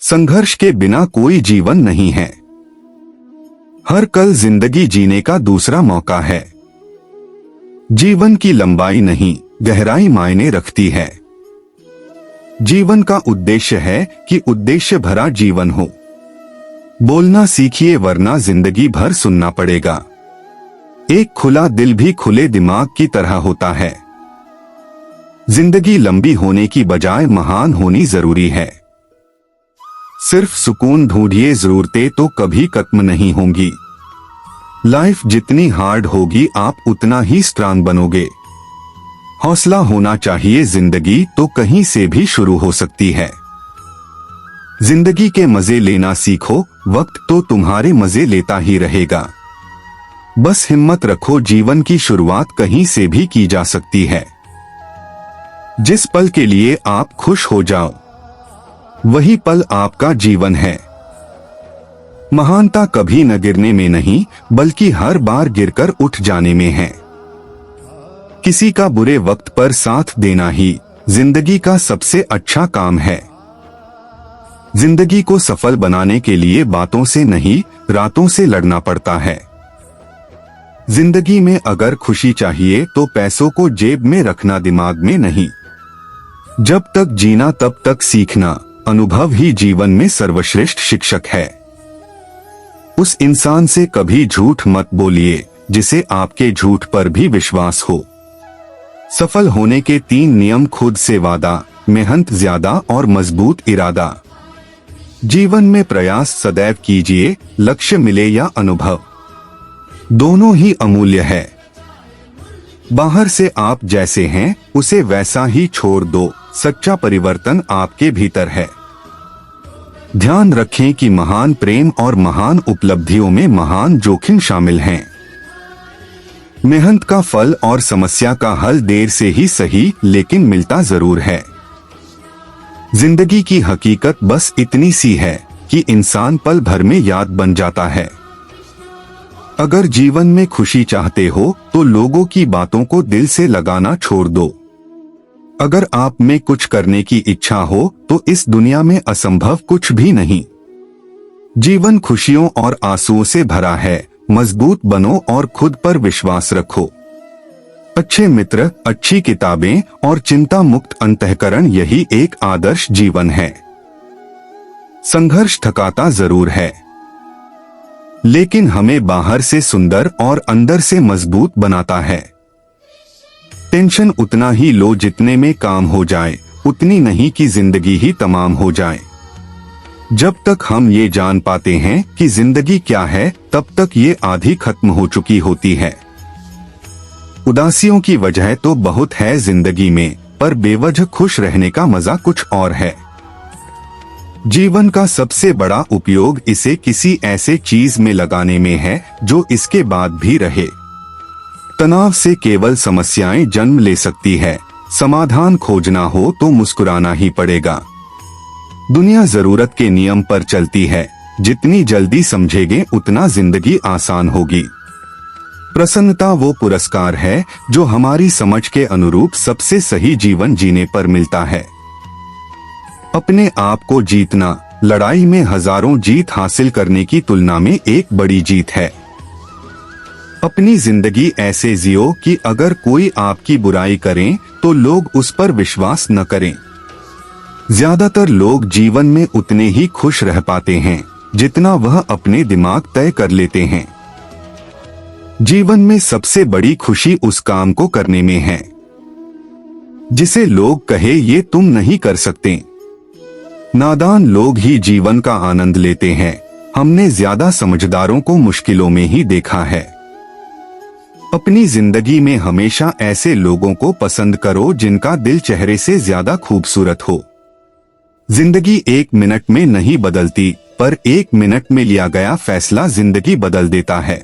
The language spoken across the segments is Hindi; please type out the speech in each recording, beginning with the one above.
संघर्ष के बिना कोई जीवन नहीं है। हर कल जिंदगी जीने का दूसरा मौका है। जीवन की लंबाई नहीं, गहराई मायने रखती है। जीवन का उद्देश्य है कि उद्देश्य भरा जीवन हो। बोलना सीखिए वरना जिंदगी भर सुनना पड़ेगा। एक खुला दिल भी खुले दिमाग की तरह होता है। जिंदगी लंबी होने की बजाय महान होनी जरूरी है। सिर्फ सुकून ढूंढिए, जरूरतें तो कभी खत्म नहीं होंगी। लाइफ जितनी हार्ड होगी आप उतना ही स्ट्रांग बनोगे। हौसला होना चाहिए, जिंदगी तो कहीं से भी शुरू हो सकती है। जिंदगी के मजे लेना सीखो, वक्त तो तुम्हारे मजे लेता ही रहेगा। बस हिम्मत रखो, जीवन की शुरुआत कहीं से भी की जा सकती है। जिस पल के लिए आप खुश हो जाओ वही पल आपका जीवन है। महानता कभी न गिरने में नहीं बल्कि हर बार गिरकर उठ जाने में है। किसी का बुरे वक्त पर साथ देना ही जिंदगी का सबसे अच्छा काम है। जिंदगी को सफल बनाने के लिए बातों से नहीं रातों से लड़ना पड़ता है। जिंदगी में अगर खुशी चाहिए तो पैसों को जेब में रखना, दिमाग में नहीं। जब तक जीना तब तक सीखना, अनुभव ही जीवन में सर्वश्रेष्ठ शिक्षक है। उस इंसान से कभी झूठ मत बोलिए जिसे आपके झूठ पर भी विश्वास हो। सफल होने के 3 नियम: खुद से वादा, मेहनत ज्यादा और मजबूत इरादा। जीवन में प्रयास सदैव कीजिए, लक्ष्य मिले या अनुभव, दोनों ही अमूल्य है। बाहर से आप जैसे हैं उसे वैसा ही छोड़ दो, सच्चा परिवर्तन आपके भीतर है। ध्यान रखें कि महान प्रेम और महान उपलब्धियों में महान जोखिम शामिल हैं। मेहनत का फल और समस्या का हल देर से ही सही लेकिन मिलता जरूर है। जिंदगी की हकीकत बस इतनी सी है कि इंसान पल भर में याद बन जाता है। अगर जीवन में खुशी चाहते हो तो लोगों की बातों को दिल से लगाना छोड़ दो। अगर आप में कुछ करने की इच्छा हो तो इस दुनिया में असंभव कुछ भी नहीं। जीवन खुशियों और आंसुओं से भरा है, मजबूत बनो और खुद पर विश्वास रखो। अच्छे मित्र, अच्छी किताबें और चिंता मुक्त अंतःकरण, यही एक आदर्श जीवन है। संघर्ष थकाता जरूर है लेकिन हमें बाहर से सुंदर और अंदर से मजबूत बनाता है। टेंशन उतना ही लो जितने में काम हो जाए, उतनी नहीं कि जिंदगी ही तमाम हो जाए। जब तक हम ये जान पाते हैं कि जिंदगी क्या है तब तक ये आधी खत्म हो चुकी होती है। उदासियों की वजह तो बहुत है जिंदगी में, पर बेवजह खुश रहने का मजा कुछ और है। जीवन का सबसे बड़ा उपयोग इसे किसी ऐसे चीज में लगाने में है जो इसके बाद भी रहे। तनाव से केवल समस्याएं जन्म ले सकती है। समाधान खोजना हो तो मुस्कुराना ही पड़ेगा। दुनिया जरूरत के नियम पर चलती है, जितनी जल्दी समझेंगे उतना जिंदगी आसान होगी। प्रसन्नता वो पुरस्कार है जो हमारी समझ के अनुरूप सबसे सही जीवन जीने पर मिलता है। अपने आप को जीतना लड़ाई में हजारों जीत हासिल करने की तुलना में एक बड़ी जीत है। अपनी जिंदगी ऐसे जियो कि अगर कोई आपकी बुराई करे तो लोग उस पर विश्वास न करें। ज्यादातर लोग जीवन में उतने ही खुश रह पाते हैं जितना वह अपने दिमाग तय कर लेते हैं। जीवन में सबसे बड़ी खुशी उस काम को करने में है जिसे लोग कहे ये तुम नहीं कर सकते। नादान लोग ही जीवन का आनंद लेते हैं। हमने ज्यादा समझदारों को मुश्किलों में ही देखा है। अपनी जिंदगी में हमेशा ऐसे लोगों को पसंद करो जिनका दिल चेहरे से ज्यादा खूबसूरत हो। जिंदगी 1 मिनट में नहीं बदलती, पर 1 मिनट में लिया गया फैसला जिंदगी बदल देता है।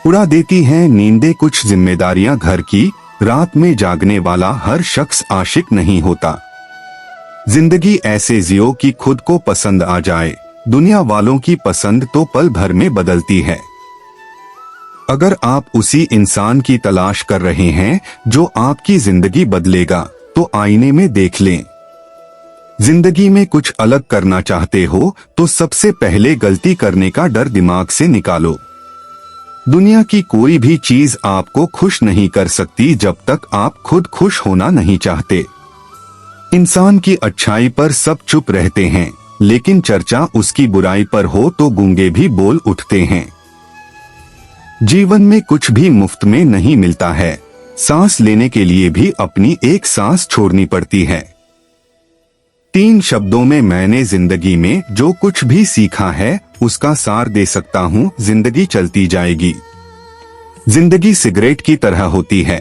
उड़ा देती हैं नींदें कुछ जिम्मेदारियां घर की, रात में जागने वाला हर शख्स आशिक नहीं होता। जिंदगी ऐसे जियो कि खुद को पसंद आ जाए, दुनिया वालों की पसंद तो पल भर में बदलती है। अगर आप उसी इंसान की तलाश कर रहे हैं जो आपकी जिंदगी बदलेगा तो आईने में देख लें। जिंदगी में कुछ अलग करना चाहते हो तो सबसे पहले गलती करने का डर दिमाग से निकालो। दुनिया की कोई भी चीज आपको खुश नहीं कर सकती जब तक आप खुद खुश होना नहीं चाहते। इंसान की अच्छाई पर सब चुप रहते हैं, लेकिन चर्चा उसकी बुराई पर हो तो गूंगे भी बोल उठते हैं। जीवन में कुछ भी मुफ्त में नहीं मिलता है। सांस लेने के लिए भी अपनी एक सांस छोड़नी पड़ती है। 3 शब्दों में मैंने जिंदगी में जो कुछ भी सीखा है उसका सार दे सकता हूँ। जिंदगी चलती जाएगी। जिंदगी सिगरेट की तरह होती है।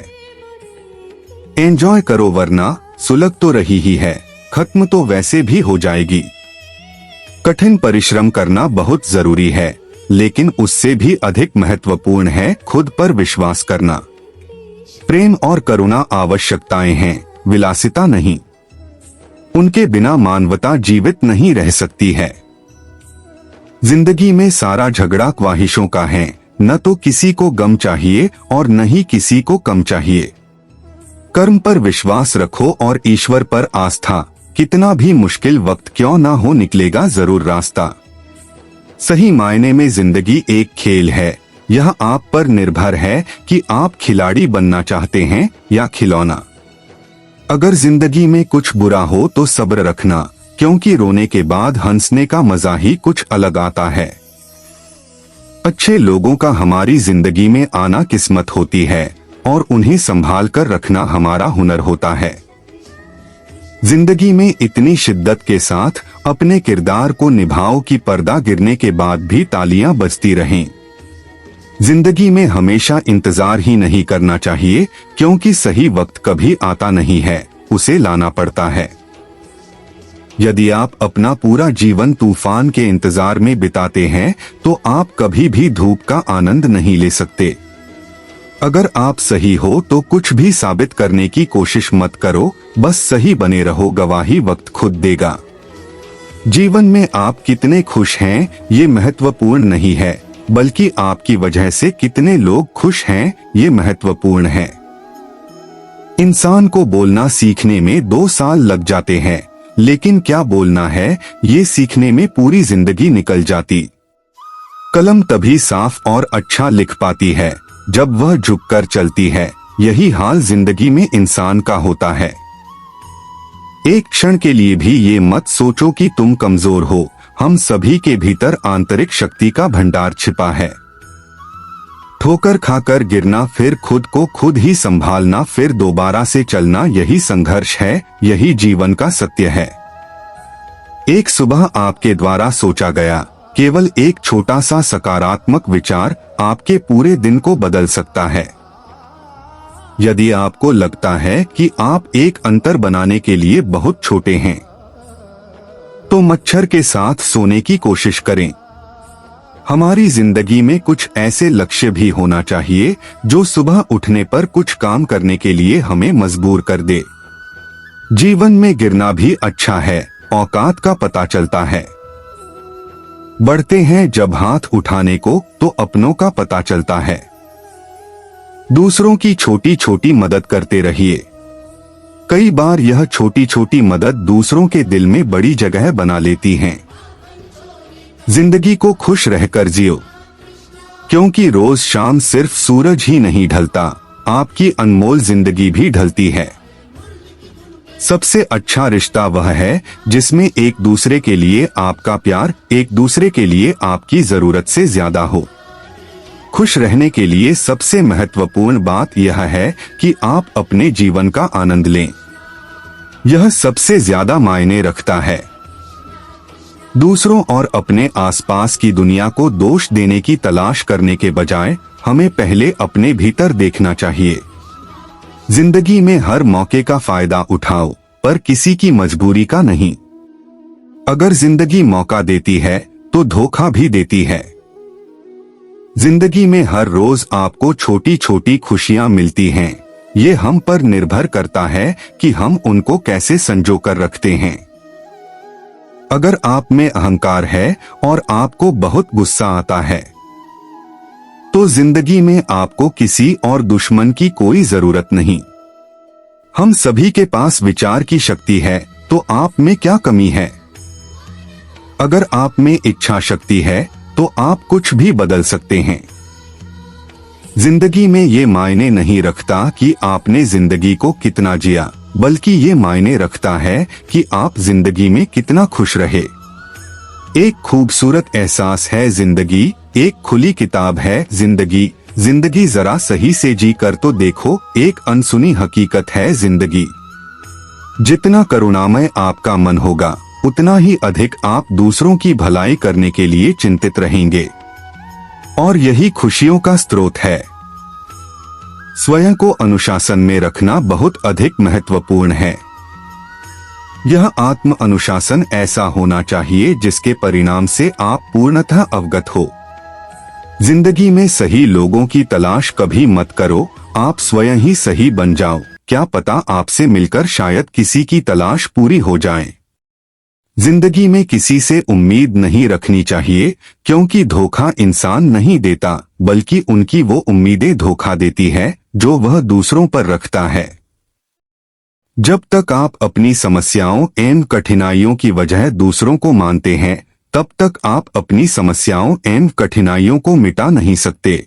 एंजॉय करो वरना सुलग तो रही ही है, खत्म तो वैसे भी हो जाएगी। कठिन परिश्रम करना बहुत जरूरी है, लेकिन उससे भी अधिक महत्वपूर्ण है खुद पर विश्वास करना। प्रेम और करुणा आवश्यकताएं हैं, विलासिता नहीं। उनके बिना मानवता जीवित नहीं रह सकती है। जिंदगी में सारा झगड़ा ख्वाहिशों का है, न तो किसी को गम चाहिए और न ही किसी को कम चाहिए। कर्म पर विश्वास रखो और ईश्वर पर आस्था। कितना भी मुश्किल वक्त क्यों ना हो, निकलेगा जरूर रास्ता। सही मायने में जिंदगी एक खेल है। यह आप पर निर्भर है कि आप खिलाड़ी बनना चाहते हैं या खिलौना। अगर जिंदगी में कुछ बुरा हो तो सब्र रखना, क्योंकि रोने के बाद हंसने का मजा ही कुछ अलग आता है। अच्छे लोगों का हमारी जिंदगी में आना किस्मत होती है और उन्हें संभाल कर रखना हमारा हुनर होता है। जिंदगी में इतनी शिद्दत के साथ अपने किरदार को निभाओ कि पर्दा गिरने के बाद भी तालियां बजती रहें। जिंदगी में हमेशा इंतजार ही नहीं करना चाहिए, क्योंकि सही वक्त कभी आता नहीं है, उसे लाना पड़ता है। यदि आप अपना पूरा जीवन तूफान के इंतजार में बिताते हैं तो आप कभी भी धूप का आनंद नहीं ले सकते। अगर आप सही हो तो कुछ भी साबित करने की कोशिश मत करो, बस सही बने रहो, गवाही वक्त खुद देगा। जीवन में आप कितने खुश हैं ये महत्वपूर्ण नहीं है, बल्कि आपकी वजह से कितने लोग खुश हैं ये महत्वपूर्ण है। इंसान को बोलना सीखने में 2 साल लग जाते हैं, लेकिन क्या बोलना है ये सीखने में पूरी जिंदगी निकल जाती। कलम तभी साफ और अच्छा लिख पाती है जब वह झुककर चलती है। यही हाल जिंदगी में इंसान का होता है। एक क्षण के लिए भी ये मत सोचो कि तुम कमजोर हो। हम सभी के भीतर आंतरिक शक्ति का भंडार छिपा है। ठोकर खाकर गिरना, फिर खुद को खुद ही संभालना, फिर दोबारा से चलना, यही संघर्ष है, यही जीवन का सत्य है। एक सुबह आपके द्वारा सोचा गया केवल एक छोटा सा सकारात्मक विचार आपके पूरे दिन को बदल सकता है। यदि आपको लगता है कि आप एक अंतर बनाने के लिए बहुत छोटे हैं, तो मच्छर के साथ सोने की कोशिश करें। हमारी जिंदगी में कुछ ऐसे लक्ष्य भी होना चाहिए जो सुबह उठने पर कुछ काम करने के लिए हमें मजबूर कर दे। जीवन में गिरना भी अच्छा है, औकात का पता चलता है। बढ़ते हैं जब हाथ उठाने को तो अपनों का पता चलता है। दूसरों की छोटी छोटी मदद करते रहिए। कई बार यह छोटी छोटी मदद दूसरों के दिल में बड़ी जगह बना लेती हैं। जिंदगी को खुश रहकर जियो, क्योंकि रोज शाम सिर्फ सूरज ही नहीं ढलता, आपकी अनमोल जिंदगी भी ढलती है। सबसे अच्छा रिश्ता वह है जिसमें एक दूसरे के लिए आपका प्यार एक दूसरे के लिए आपकी जरूरत से ज्यादा हो। खुश रहने के लिए सबसे महत्वपूर्ण बात यह है कि आप अपने जीवन का आनंद लें। यह सबसे ज्यादा मायने रखता है। दूसरों और अपने आसपास की दुनिया को दोष देने की तलाश करने के बजाय हमें पहले अपने भीतर देखना चाहिए। जिंदगी में हर मौके का फायदा उठाओ, पर किसी की मजबूरी का नहीं। अगर जिंदगी मौका देती है तो धोखा भी देती है। जिंदगी में हर रोज आपको छोटी छोटी खुशियां मिलती हैं। ये हम पर निर्भर करता है कि हम उनको कैसे संजो कर रखते हैं। अगर आप में अहंकार है और आपको बहुत गुस्सा आता है, तो जिंदगी में आपको किसी और दुश्मन की कोई जरूरत नहीं। हम सभी के पास विचार की शक्ति है, तो आप में क्या कमी है? अगर आप में इच्छा शक्ति है तो आप कुछ भी बदल सकते हैं। जिंदगी में ये मायने नहीं रखता कि आपने जिंदगी को कितना जिया, बल्कि ये मायने रखता है कि आप जिंदगी में कितना खुश रहे। एक खूबसूरत एहसास है जिंदगी, एक खुली किताब है जिंदगी। जिंदगी जरा सही से जी कर तो देखो, एक अनसुनी हकीकत है जिंदगी। जितना करुणामय आपका मन होगा, उतना ही अधिक आप दूसरों की भलाई करने के लिए चिंतित रहेंगे, और यही खुशियों का स्रोत है। स्वयं को अनुशासन में रखना बहुत अधिक महत्वपूर्ण है। यह आत्म अनुशासन ऐसा होना चाहिए जिसके परिणाम से आप पूर्णतः अवगत हो। जिंदगी में सही लोगों की तलाश कभी मत करो, आप स्वयं ही सही बन जाओ। क्या पता आपसे मिलकर शायद किसी की तलाश पूरी हो जाए। जिंदगी में किसी से उम्मीद नहीं रखनी चाहिए, क्योंकि धोखा इंसान नहीं देता, बल्कि उनकी वो उम्मीदें धोखा देती है जो वह दूसरों पर रखता है। जब तक आप अपनी समस्याओं एवं कठिनाइयों की वजह दूसरों को मानते हैं, तब तक आप अपनी समस्याओं एवं कठिनाइयों को मिटा नहीं सकते।